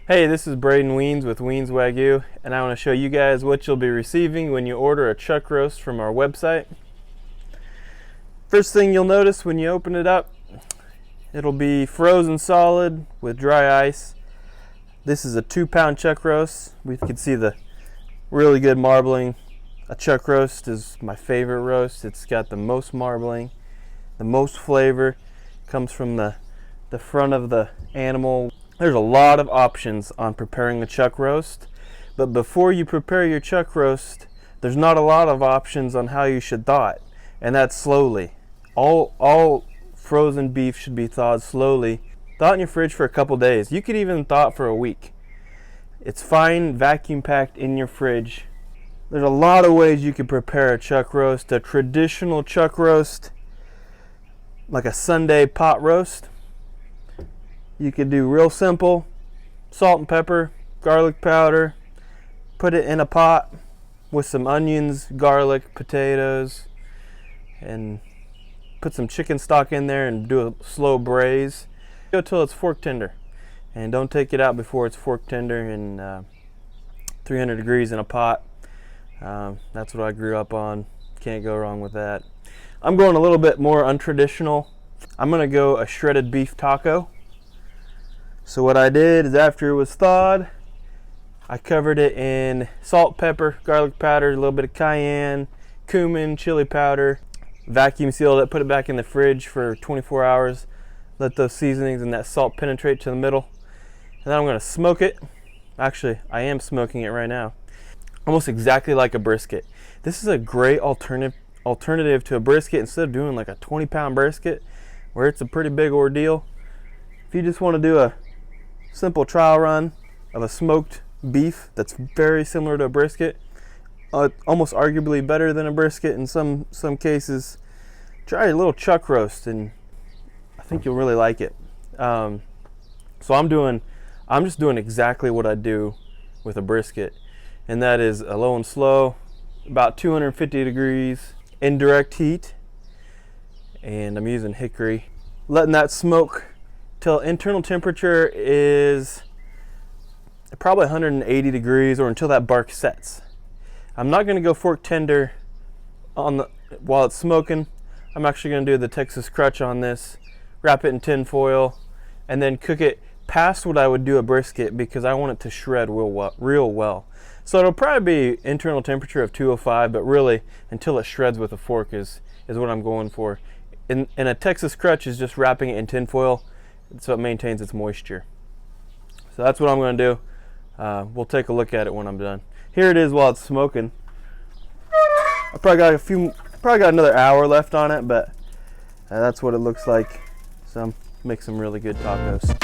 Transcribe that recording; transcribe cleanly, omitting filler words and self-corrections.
Hey, this is Braden Wiens with Wiens Wagyu, and I want to show you guys what you'll be receiving when you order a chuck roast from our website. First thing you'll notice when you open it up, it'll be frozen solid with dry ice. This is a 2-pound chuck roast. We can see the really good marbling. A chuck roast is my favorite roast. It's got the most marbling, the most flavor. Comes from the front of the animal. There's a lot of options on preparing a chuck roast, but before you prepare your chuck roast, there's not a lot of options on how you should thaw it, and that's slowly. All frozen beef should be thawed slowly. Thaw it in your fridge for a couple days. You could even thaw it for a week. It's fine, vacuum packed in your fridge. There's a lot of ways you can prepare a chuck roast. A traditional chuck roast, like a Sunday pot roast, you could do real simple: salt and pepper, garlic powder, put it in a pot with some onions, garlic, potatoes, and put some chicken stock in there and do a slow braise. Go till it's fork tender, and don't take it out before it's fork tender in 300 degrees in a pot. That's what I grew up on. Can't go wrong with that. I'm going a little bit more untraditional. I'm gonna go a shredded beef taco. So what I did is, after it was thawed, I covered it in salt, pepper, garlic powder, a little bit of cayenne, cumin, chili powder, vacuum sealed it, put it back in the fridge for 24 hours, let those seasonings and that salt penetrate to the middle. And then I'm gonna smoke it. Actually, I am smoking it right now. Almost exactly like a brisket. This is a great alternative to a brisket. Instead of doing like a 20-pound brisket, where it's a pretty big ordeal, if you just wanna do a simple trial run of a smoked beef that's very similar to a brisket, almost arguably better than a brisket in some cases, try a little chuck roast and I think you'll really like it. So I'm just doing exactly what I do with a brisket, and that is a low and slow, about 250 degrees indirect heat, and I'm using hickory, letting that smoke till internal temperature is probably 180 degrees, or until that bark sets. I'm not going to go fork tender while it's smoking. I'm actually going to do the Texas crutch on this, wrap it in tin foil, and then cook it past what I would do a brisket, because I want it to shred real well. So it'll probably be internal temperature of 205, but really until it shreds with a fork is what I'm going for. And a Texas crutch is just wrapping it in tin foil so it maintains its moisture. So that's what I'm going to do. We'll take a look at it when I'm done. Here it is while it's smoking. I probably got another hour left on it, but that's what it looks like. So I'm making some really good tacos.